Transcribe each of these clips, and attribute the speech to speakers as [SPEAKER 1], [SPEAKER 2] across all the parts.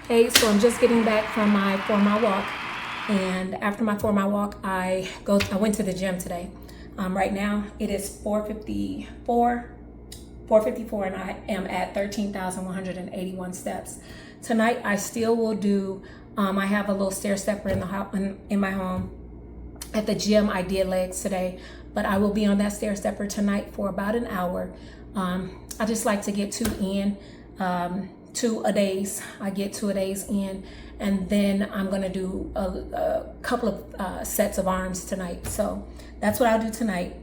[SPEAKER 1] Hey, so I'm just getting back from my 4 mile walk, and after my 4 mile walk, I went to the gym today. Right now it is 4:54, and I am at 13,181 steps. Tonight I still will do. I have a little stair stepper in the house, in my home. At the gym, I did legs today, but I will be on that stair stepper tonight for about an hour. I just like to get two in. Two-a-days. I get two-a-days in, and then I'm gonna do a couple of sets of arms tonight. So that's what I'll do tonight.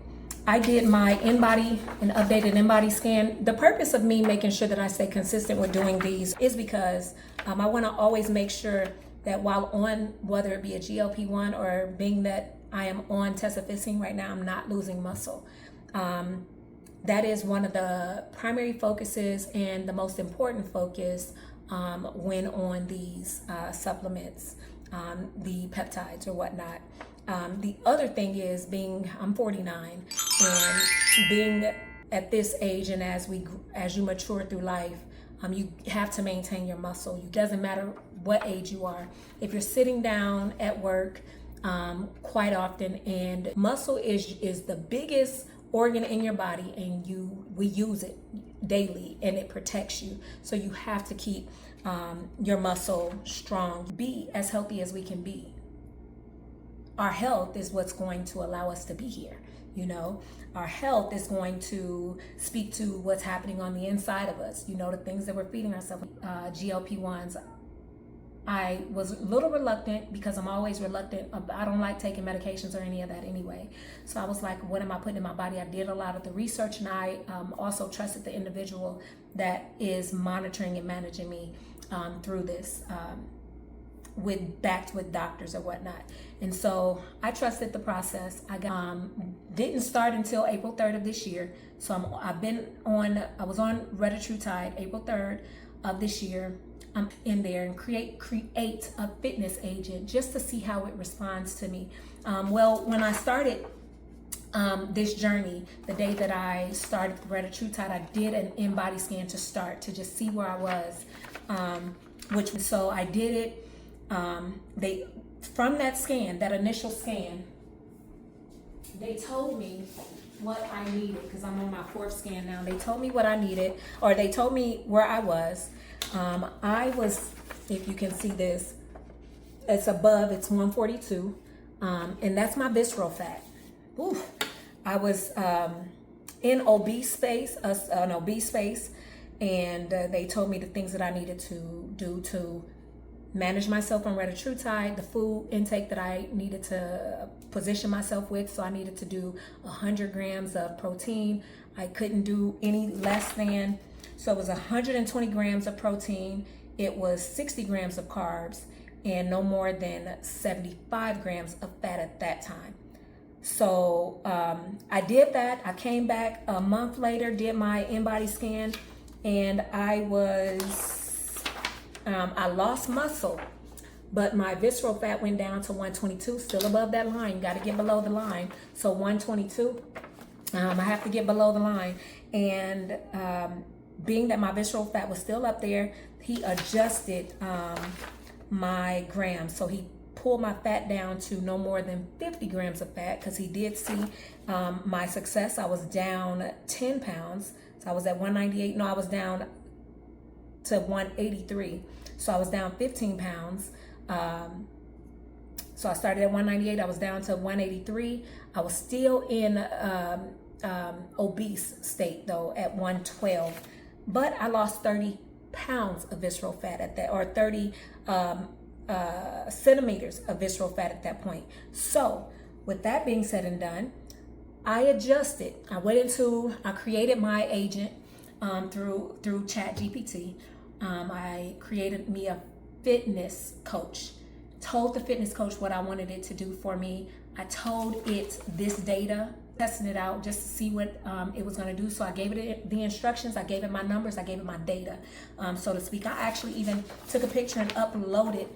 [SPEAKER 1] I did my InBody, an updated InBody scan. The purpose of me making sure that I stay consistent with doing these is because I want to always make sure that while on, whether it be a GLP-1 or being that I am on Tesofensine right now, I'm not losing muscle. That is one of the primary focuses and the most important focus when on these supplements, the peptides or whatnot. The other thing is I'm 49, and being at this age, and as you mature through life, you have to maintain your muscle. It doesn't matter what age you are. If you're sitting down at work quite often, and muscle is the biggest organ in your body, and we use it daily, and it protects you. So you have to keep your muscle strong, be as healthy as we can be. Our health is what's going to allow us to be here. Our health is going to speak to what's happening on the inside of us, the things that we're feeding ourselves. GLP-1s, I was a little reluctant because I'm always reluctant. I don't like taking medications or any of that anyway. So I was like, what am I putting in my body? I did a lot of the research, and I also trusted the individual that is monitoring and managing me through this, backed with doctors or whatnot. And so I trusted the process. I didn't start until April 3rd of this year. So I was on Retatrutide April 3rd of this year. I'm in there and create a fitness agent just to see how it responds to me. When I started this journey, the day that I started Retatrutide, I did an InBody scan to just see where I was. So I did it. From that scan, that initial scan, they told me what I needed, because I'm on my 4th scan now. They told me what I needed, or they told me where I was. I was, if you can see this, it's 142, and that's my visceral fat. Oof. I was in an obese space, and they told me the things that I needed to do to manage myself on Retatrutide, the food intake that I needed to position myself with. So I needed to do 100 grams of protein. I couldn't do any less than. So it was 120 grams of protein, it was 60 grams of carbs, and no more than 75 grams of fat at that time. So I did that. I came back a month later, did my InBody scan, and I lost muscle, but my visceral fat went down to 122, still above that line. Got to get below the line. So 122, I have to get below the line. And being that my visceral fat was still up there, he adjusted my grams. So he pulled my fat down to no more than 50 grams of fat, because he did see my success. I was down 10 pounds. So I was at 198. No, I was down to 183. So I was down 15 pounds. So I started at 198. I was down to 183. I was still in obese state though at 112. But I lost 30 pounds of visceral fat at that, or 30 centimeters of visceral fat at that point. So with that being said and done, I adjusted. I created my agent through ChatGPT. I created me a fitness coach, told the fitness coach what I wanted it to do for me. I told it this data, testing it out just to see what it was going to do. So I gave it the instructions, I gave it my numbers, I gave it my data, so to speak. I actually even took a picture and uploaded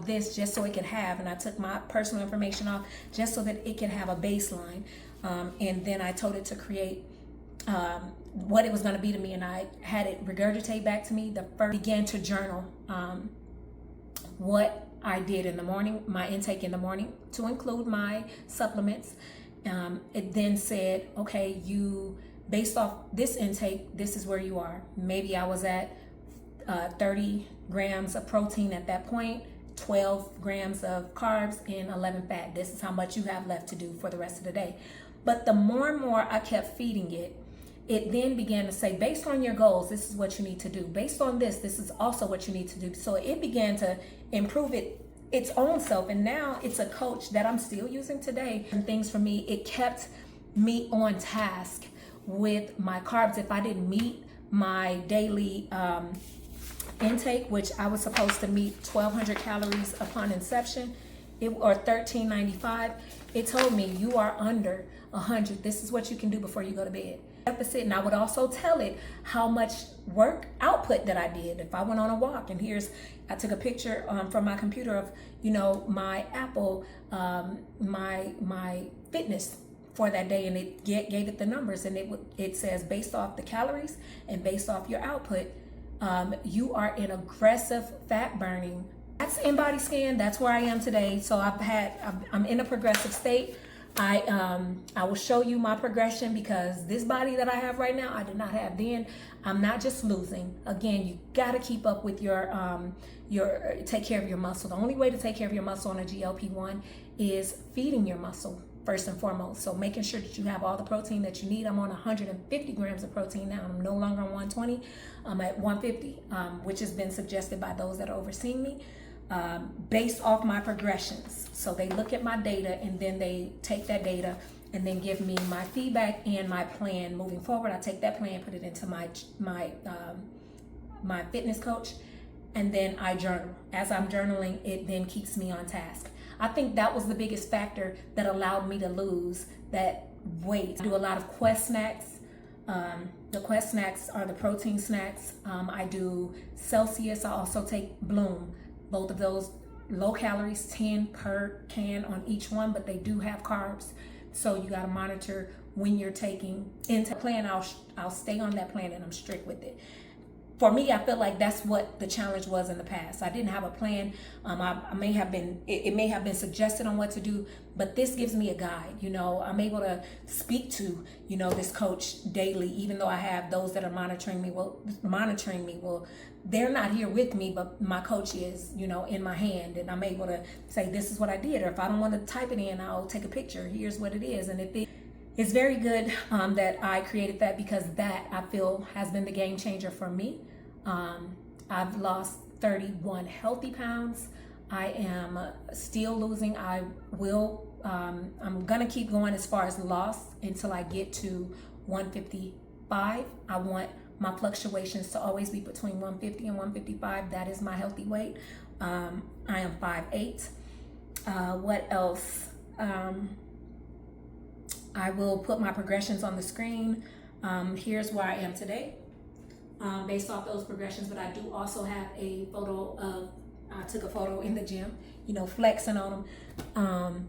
[SPEAKER 1] this just so it could have, and I took my personal information off just so that it could have a baseline, and then I told it to create what it was going to be to me, and I had it regurgitate back to me. Began to journal what I did in the morning, my intake in the morning, to include my supplements. It then said, okay, based off this intake, this is where you are. Maybe I was at 30 grams of protein at that point, 12 grams of carbs, and 11 fat. This is how much you have left to do for the rest of the day. But the more and more I kept feeding it, it then began to say, based on your goals, this is what you need to do. Based on this is also what you need to do. So it began to improve its own self. And now it's a coach that I'm still using today. And things for me, it kept me on task with my carbs. If I didn't meet my daily intake, which I was supposed to meet 1,200 calories upon inception, or 1,395, it told me you are under 100. This is what you can do before you go to bed. Deficit. And I would also tell it how much work output that I did. If I went on a walk, and I took a picture from my computer of, my Apple, my fitness for that day, and it gave it the numbers, and it says based off the calories and based off your output, you are in aggressive fat burning. That's in body scan. That's where I am today. So I'm in a progressive state. I will show you my progression, because this body that I have right now, I did not have then. I'm not just losing. Again, you got to keep up with your take care of your muscle. The only way to take care of your muscle on a GLP-1 is feeding your muscle first and foremost. So making sure that you have all the protein that you need. I'm on 150 grams of protein now. I'm no longer on 120. I'm at 150, which has been suggested by those that are overseeing me. Based off my progressions. So they look at my data, and then they take that data and then give me my feedback and my plan moving forward. I take that plan, put it into my fitness coach, and then I journal. As I'm journaling, it then keeps me on task. I think that was the biggest factor that allowed me to lose that weight. I do a lot of Quest snacks. The Quest snacks are the protein snacks. I do Celsius. I also take Bloom. Both of those low calories, 10 per can on each one, but they do have carbs. So you got to monitor when you're taking into plan. I'll stay on that plan, and I'm strict with it. For me, I feel like that's what the challenge was in the past. I didn't have a plan. It may have been suggested on what to do, but this gives me a guide. I'm able to speak to, this coach daily, even though I have those that are monitoring me. Well, they're not here with me, but my coach is, in my hand, and I'm able to say, this is what I did. Or if I don't want to type it in, I'll take a picture. Here's what it is. And it's very good that I created that, because that, I feel, has been the game changer for me. I've lost 31 healthy pounds. I am still losing. I'm gonna keep going as far as loss until I get to 155. I want my fluctuations to always be between 150 and 155. That is my healthy weight. I am 5'8". What else? I will put my progressions on the screen. Here's where I am today. Based off those progressions, but I do also have a photo I took a photo in the gym, flexing on them,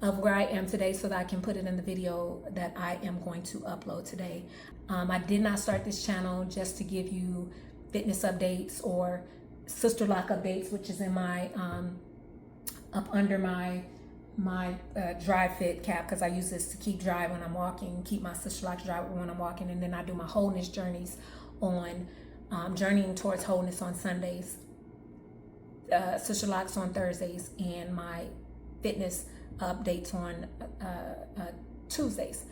[SPEAKER 1] of where I am today, so that I can put it in the video that I am going to upload today. I did not start this channel just to give you fitness updates or Sister Lock updates, which is in my, up under my Dry Fit cap, because I use this to keep dry when I'm walking, keep my Sister Locks dry when I'm walking, and then I do my wholeness journeys on journeying towards wholeness on Sundays, Sister Locks on Thursdays, and my fitness updates on Tuesdays.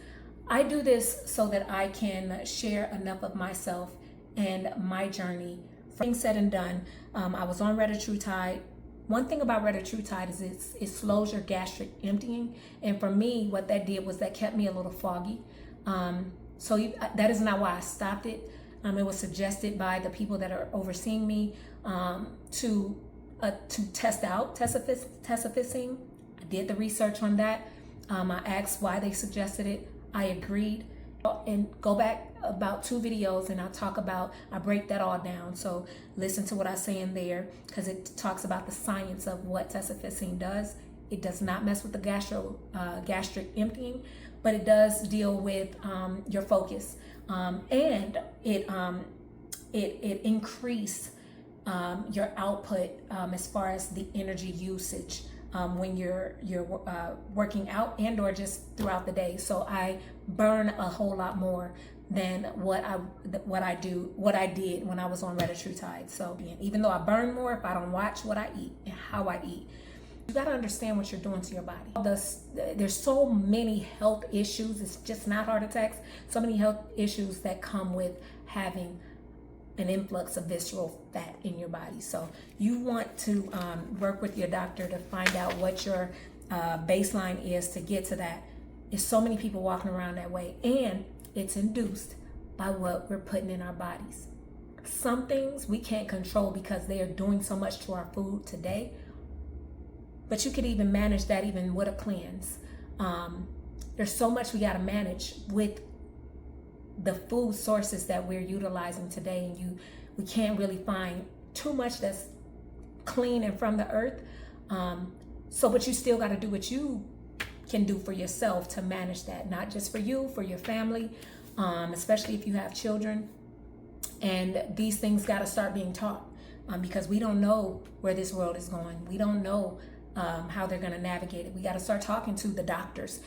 [SPEAKER 1] I do this so that I can share enough of myself and my journey. Things said and done, I was on Retatrutide. One thing about Retatrutide is it slows your gastric emptying, and for me, what that did was that kept me a little foggy. That is not why I stopped it. It was suggested by the people that are overseeing me to test out Tesofensine. I did the research on that. I asked why they suggested it. I agreed. And go back about 2 videos, and I break that all down. So listen to what I say in there, because it talks about the science of what Tesofensine does. It does not mess with the gastric emptying, but it does deal with your focus, and it increased your output as far as the energy usage when you're working out and or just throughout the day. So I burn a whole lot more than what I did when I was on Retatrutide. So even though I burn more, if I don't watch what I eat and how I eat, you got to understand what you're doing to your body. There's so many health issues. It's just not heart attacks. So many health issues that come with having an influx of visceral fat in your body. So you want to work with your doctor to find out what your baseline is to get to that. There's so many people walking around that way, and it's induced by what we're putting in our bodies. Some things we can't control because they are doing so much to our food today, but you could even manage that even with a cleanse. There's so much we got to manage with the food sources that we're utilizing today, and we can't really find too much that's clean and from the earth. But you still got to do what you can do for yourself to manage that, not just for you, for your family, especially if you have children. And these things got to start being taught because we don't know where this world is going. We don't know how they're going to navigate it. We got to start talking to the doctors.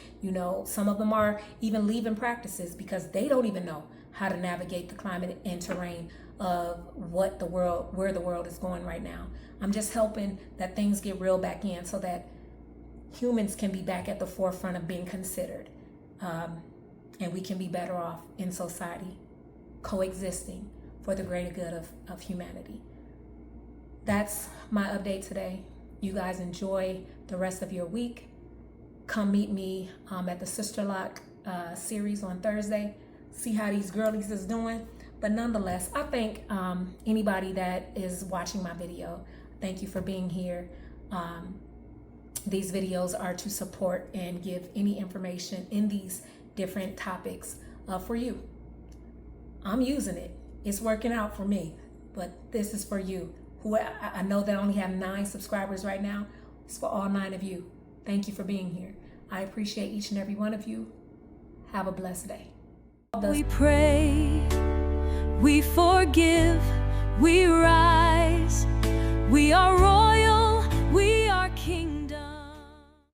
[SPEAKER 1] Some of them are even leaving practices because they don't even know how to navigate the climate and terrain of where the world is going right now. I'm just helping that things get real back in so that humans can be back at the forefront of being considered, and we can be better off in society, coexisting for the greater good of humanity. That's my update today. You guys enjoy the rest of your week. Come meet me at the Sister Lock series on Thursday. See how these girlies is doing. But nonetheless, I thank anybody that is watching my video. Thank you for being here. These videos are to support and give any information in these different topics for you. I'm using it. It's working out for me, but this is for you. Who I know that I only have 9 subscribers right now. It's for all 9 of you. Thank you for being here. I appreciate each and every one of you. Have a blessed day.
[SPEAKER 2] We pray, we forgive, we rise, we are royal.